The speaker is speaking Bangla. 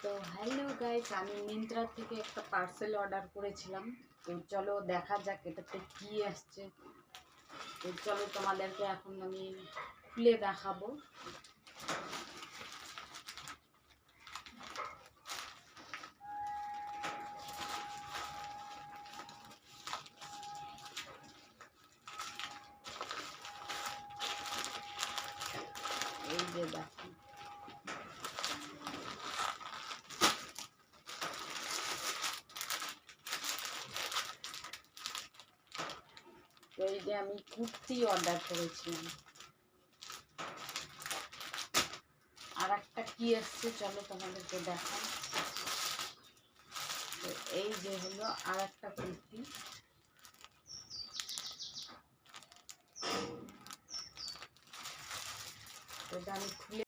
তো হ্যালো গাইস, আমি মিন্ত্রা থেকে একটা পার্সেল অর্ডার করেছিলাম। তো চলো দেখা যাক এটাতে কি আসছে। তো চলো তোমাদেরকে এখন আমি খুলে দেখাবো। এই যে দেখো, তো এই যে আমি কুর্তি অর্ডার করেছিলাম। আর একটা কি আসছে চলো তোমাদেরকে দেখাই। তো এই যে হলো আর একটা কুর্তি। তো আমি খুলে